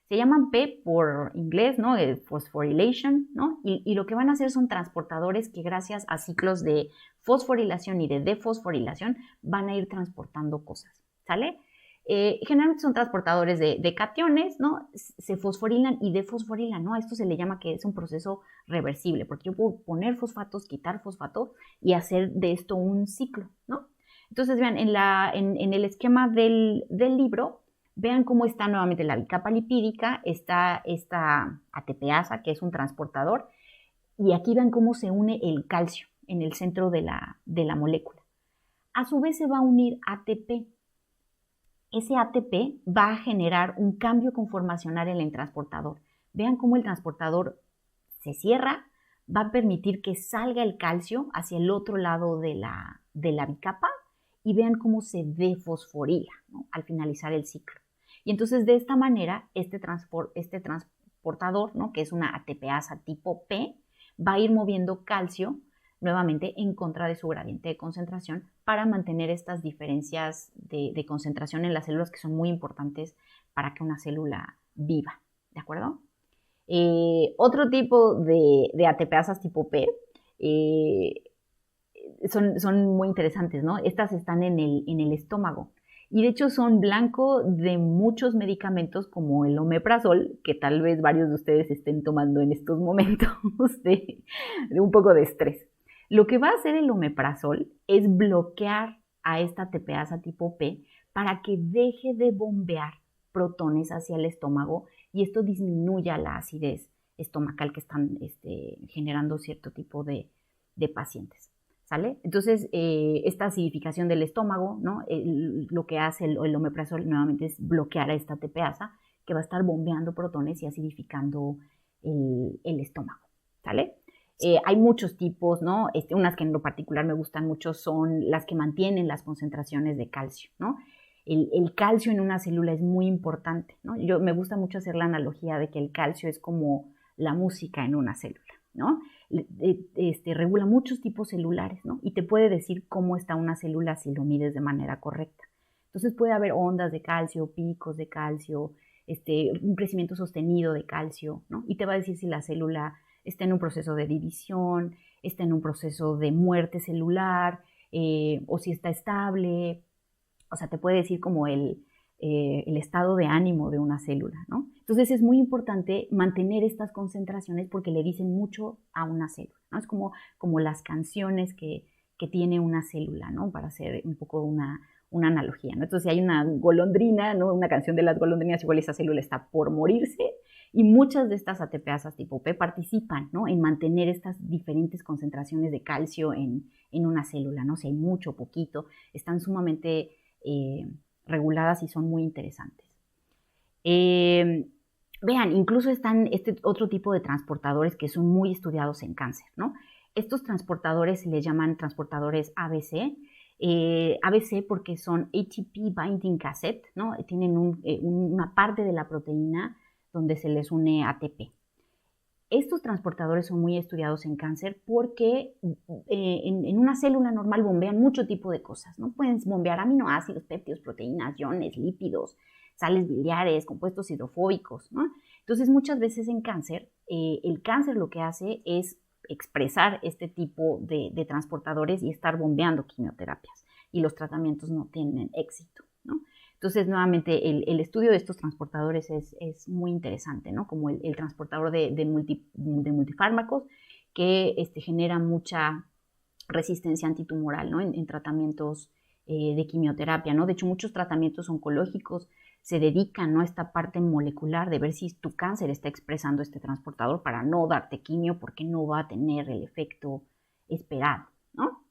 Se llaman P por inglés, ¿no? Phosphorylation, ¿no? Y lo que van a hacer son transportadores que gracias a ciclos de fosforilación y de defosforilación van a ir transportando cosas, ¿sale? Generalmente son transportadores de cationes, ¿no? Se fosforilan y defosforilan, ¿no? A esto se le llama que es un proceso reversible, porque yo puedo poner fosfatos, quitar fosfato y hacer de esto un ciclo, ¿no? Entonces, vean, en el esquema del libro, vean cómo está nuevamente la bicapa lipídica, está esta ATPasa, que es un transportador, y aquí vean cómo se une el calcio en el centro de la molécula. A su vez se va a unir ATP. Ese ATP va a generar un cambio conformacional en el transportador. Vean cómo el transportador se cierra, va a permitir que salga el calcio hacia el otro lado de la bicapa y vean cómo se defosforila, ¿no?, al finalizar el ciclo. Y entonces de esta manera este transportador, ¿no?, que es una ATPasa tipo P, va a ir moviendo calcio nuevamente en contra de su gradiente de concentración para mantener estas diferencias de concentración en las células que son muy importantes para que una célula viva, ¿de acuerdo? Otro tipo de ATPasas tipo P son muy interesantes, ¿no? Estas están en el estómago y de hecho son blanco de muchos medicamentos como el omeprazol, que tal vez varios de ustedes estén tomando en estos momentos de un poco de estrés. Lo que va a hacer el omeprazol es bloquear a esta ATPasa tipo P para que deje de bombear protones hacia el estómago y esto disminuya la acidez estomacal que están generando cierto tipo de pacientes, ¿sale? Entonces, esta acidificación del estómago, ¿no?, lo que hace el omeprazol nuevamente es bloquear a esta ATPasa que va a estar bombeando protones y acidificando el estómago, ¿sale? Hay muchos tipos, ¿no? Unas que en lo particular me gustan mucho son las que mantienen las concentraciones de calcio, ¿no? El calcio en una célula es muy importante, ¿no? Me gusta mucho hacer la analogía de que el calcio es como la música en una célula, ¿no? Regula muchos tipos celulares, ¿no? Y te puede decir cómo está una célula si lo mides de manera correcta. Entonces puede haber ondas de calcio, picos de calcio, un crecimiento sostenido de calcio, ¿no? Y te va a decir si la célula está en un proceso de división, está en un proceso de muerte celular, o si está estable. O sea, te puede decir como el estado de ánimo de una célula, ¿no? Entonces es muy importante mantener estas concentraciones porque le dicen mucho a una célula, ¿no? Es como las canciones que tiene una célula, ¿no? Para hacer un poco una analogía, ¿no? Entonces si hay una golondrina, ¿no?, una canción de las golondrinas, igual esa célula está por morirse y muchas de estas ATPasas tipo P participan, ¿no?, en mantener estas diferentes concentraciones de calcio en una célula, ¿no? Si hay mucho o poquito, están sumamente reguladas y son muy interesantes. Vean, incluso están otro tipo de transportadores que son muy estudiados en cáncer, ¿no? Estos transportadores se les llaman transportadores ABC, ABC porque son ATP binding cassette, ¿no? Tienen una parte de la proteína donde se les une ATP. Estos transportadores son muy estudiados en cáncer porque en una célula normal bombean mucho tipo de cosas, ¿no? Pueden bombear aminoácidos, péptidos, proteínas, iones, lípidos, sales biliares, compuestos hidrofóbicos, ¿no? Entonces, muchas veces en cáncer, el cáncer lo que hace es expresar este tipo de transportadores y estar bombeando quimioterapias y los tratamientos no tienen éxito, ¿no? Entonces, nuevamente, el estudio de estos transportadores es muy interesante, ¿no? Como el transportador de multifármacos que genera mucha resistencia antitumoral, ¿no?, en tratamientos de quimioterapia, ¿no? De hecho, muchos tratamientos oncológicos se dedican, ¿no?, a esta parte molecular de ver si tu cáncer está expresando este transportador para no darte quimio porque no va a tener el efecto esperado, ¿no?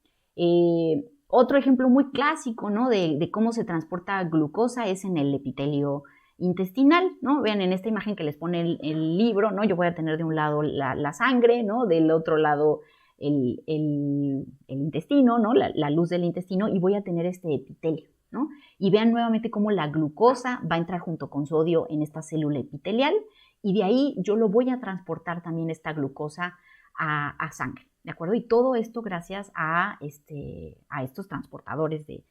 Otro ejemplo muy clásico, ¿no?, de cómo se transporta glucosa es en el epitelio intestinal, ¿no? Vean en esta imagen que les pone el libro, ¿no? Yo voy a tener de un lado la sangre, ¿no?, del otro lado el intestino, ¿no?, la luz del intestino, y voy a tener este epitelio, ¿no? Y vean nuevamente cómo la glucosa va a entrar junto con sodio en esta célula epitelial y de ahí yo lo voy a transportar también esta glucosa a sangre, ¿de acuerdo? Y todo esto gracias a estos transportadores de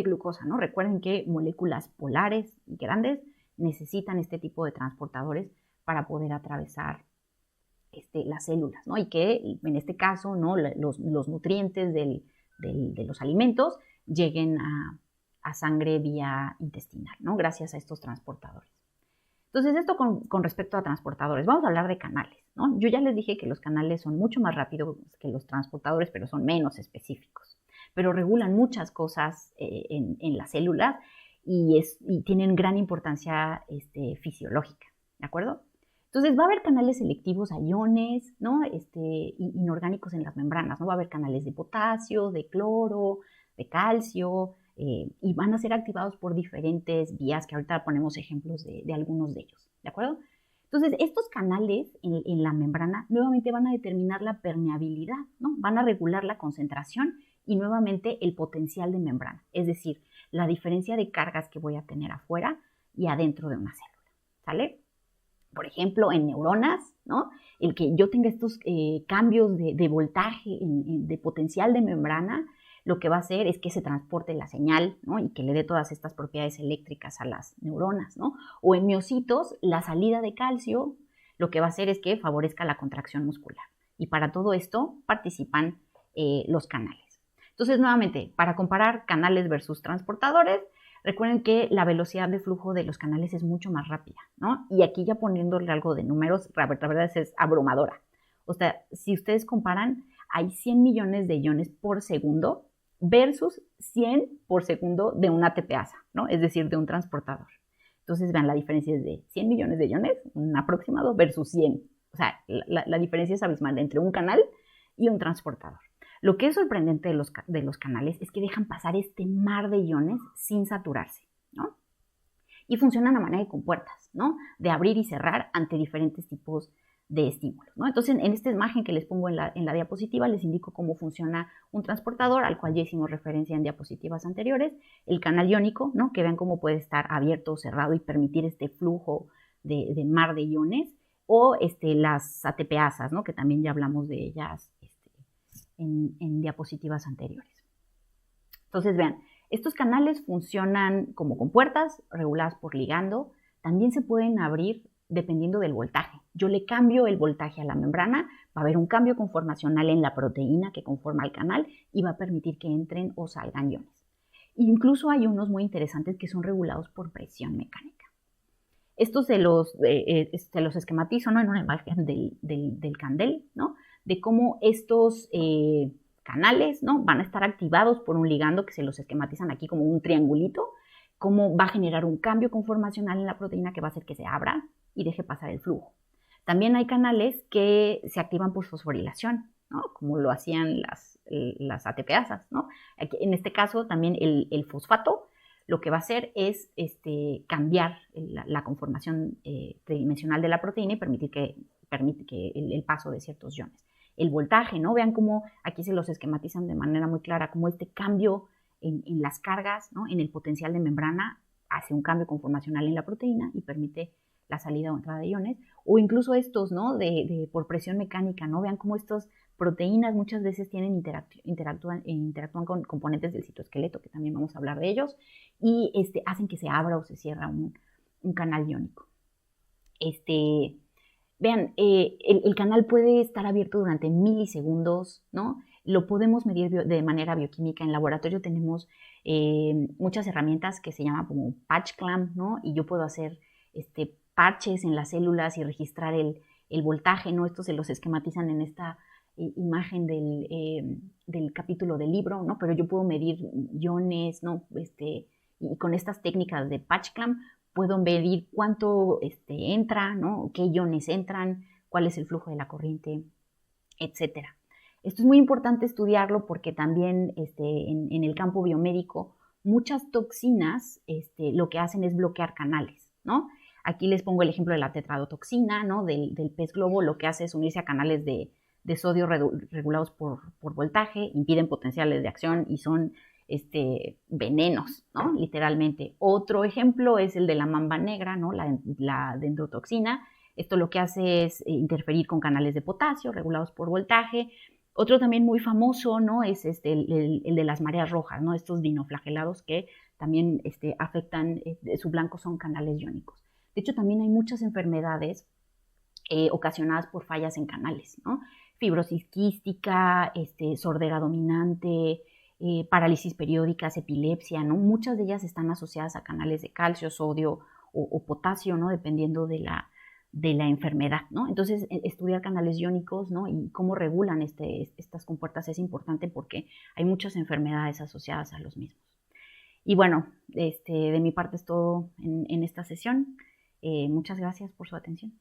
glucosa, ¿no? Recuerden que moléculas polares y grandes necesitan este tipo de transportadores para poder atravesar las células, ¿no? Y que en este caso, ¿no?, los nutrientes de los alimentos lleguen a sangre vía intestinal, ¿no?, gracias a estos transportadores. Entonces, esto con respecto a transportadores. Vamos a hablar de canales, ¿no? Yo ya les dije que los canales son mucho más rápidos que los transportadores, pero son menos específicos. pero regulan muchas cosas en las células y tienen gran importancia fisiológica, ¿de acuerdo? Entonces va a haber canales selectivos a iones, ¿no? Inorgánicos en las membranas, ¿no? Va a haber canales de potasio, de cloro, de calcio, y van a ser activados por diferentes vías, que ahorita ponemos ejemplos de algunos de ellos, ¿de acuerdo? Entonces, estos canales en la membrana nuevamente van a determinar la permeabilidad, ¿no? Van a regular la concentración y nuevamente el potencial de membrana, es decir, la diferencia de cargas que voy a tener afuera y adentro de una célula, ¿sale? Por ejemplo, en neuronas, ¿no? El que yo tenga estos cambios de voltaje, de potencial de membrana, lo que va a hacer es que se transporte la señal, ¿no? Y que le dé todas estas propiedades eléctricas a las neuronas, ¿no? O en miocitos, la salida de calcio, lo que va a hacer es que favorezca la contracción muscular. Y para todo esto participan los canales. Entonces, nuevamente, para comparar canales versus transportadores, recuerden que la velocidad de flujo de los canales es mucho más rápida, ¿no? Y aquí ya poniéndole algo de números, la verdad es abrumadora. O sea, si ustedes comparan, hay 100 millones de iones por segundo versus 100 por segundo de una ATPasa, ¿no? Es decir, de un transportador. Entonces, vean, la diferencia es de 100 millones de iones, un aproximado, versus 100. O sea, la diferencia es abismal entre un canal y un transportador. Lo que es sorprendente de los canales es que dejan pasar este mar de iones sin saturarse, ¿no? Y funcionan a manera de compuertas, ¿no? De abrir y cerrar ante diferentes tipos de estímulos, ¿no? Entonces, en esta imagen que les pongo en la diapositiva, les indico cómo funciona un transportador, al cual ya hicimos referencia en diapositivas anteriores, el canal iónico, ¿no? Que vean cómo puede estar abierto o cerrado y permitir este flujo de mar de iones, o las ATPasas, ¿no? Que también ya hablamos de ellas en diapositivas anteriores. Entonces, vean, estos canales funcionan como compuertas reguladas por ligando. También se pueden abrir dependiendo del voltaje. Yo le cambio el voltaje a la membrana, va a haber un cambio conformacional en la proteína que conforma el canal y va a permitir que entren o salgan iones. Incluso hay unos muy interesantes que son regulados por presión mecánica. Estos se los esquematizo, ¿no? En una imagen del candel, ¿no? De cómo estos canales, ¿no? Van a estar activados por un ligando que se los esquematizan aquí como un triangulito, cómo va a generar un cambio conformacional en la proteína que va a hacer que se abra y deje pasar el flujo. También hay canales que se activan por fosforilación, ¿no? Como lo hacían las ATPasas, ¿no? Aquí, en este caso también el fosfato lo que va a hacer es cambiar la conformación tridimensional de la proteína y permite que el paso de ciertos iones. El voltaje, ¿no? Vean cómo aquí se los esquematizan de manera muy clara, cómo este cambio en las cargas, ¿no? En el potencial de membrana hace un cambio conformacional en la proteína y permite la salida o entrada de iones, o incluso estos, ¿no? Por presión mecánica, ¿no? Vean cómo estas proteínas muchas veces interactúan con componentes del citoesqueleto, que también vamos a hablar de ellos, y hacen que se abra o se cierra un canal iónico. Vean, el canal puede estar abierto durante milisegundos, ¿no? Lo podemos medir de manera bioquímica. En laboratorio tenemos muchas herramientas que se llaman como patch clamp, ¿no? Y yo puedo hacer parches en las células y registrar el voltaje, ¿no? Estos se los esquematizan en esta imagen del capítulo del libro, ¿no? Pero yo puedo medir iones, ¿no? Y con estas técnicas de patch clamp puedo medir cuánto entra, ¿no? Qué iones entran, cuál es el flujo de la corriente, etcétera. Esto es muy importante estudiarlo porque también en el campo biomédico muchas toxinas lo que hacen es bloquear canales, ¿no? Aquí les pongo el ejemplo de la tetradotoxina, ¿no? Del pez globo, lo que hace es unirse a canales de sodio regulados por voltaje, impiden potenciales de acción y son venenos, ¿no? Literalmente. Otro ejemplo es el de la mamba negra, ¿no? La dendrotoxina. Esto lo que hace es interferir con canales de potasio regulados por voltaje. Otro también muy famoso, ¿no? Es el de las mareas rojas, ¿no? Estos dinoflagelados que también afectan, su blanco son canales iónicos. De hecho, también hay muchas enfermedades ocasionadas por fallas en canales, ¿no? Fibrosis quística, sordera dominante, parálisis periódicas, epilepsia, ¿no? Muchas de ellas están asociadas a canales de calcio, sodio o potasio, ¿no? Dependiendo de de la enfermedad, ¿no? Entonces, estudiar canales iónicos, ¿no? Y cómo regulan estas compuertas es importante porque hay muchas enfermedades asociadas a los mismos. Y bueno, de mi parte es todo en esta sesión. Muchas gracias por su atención.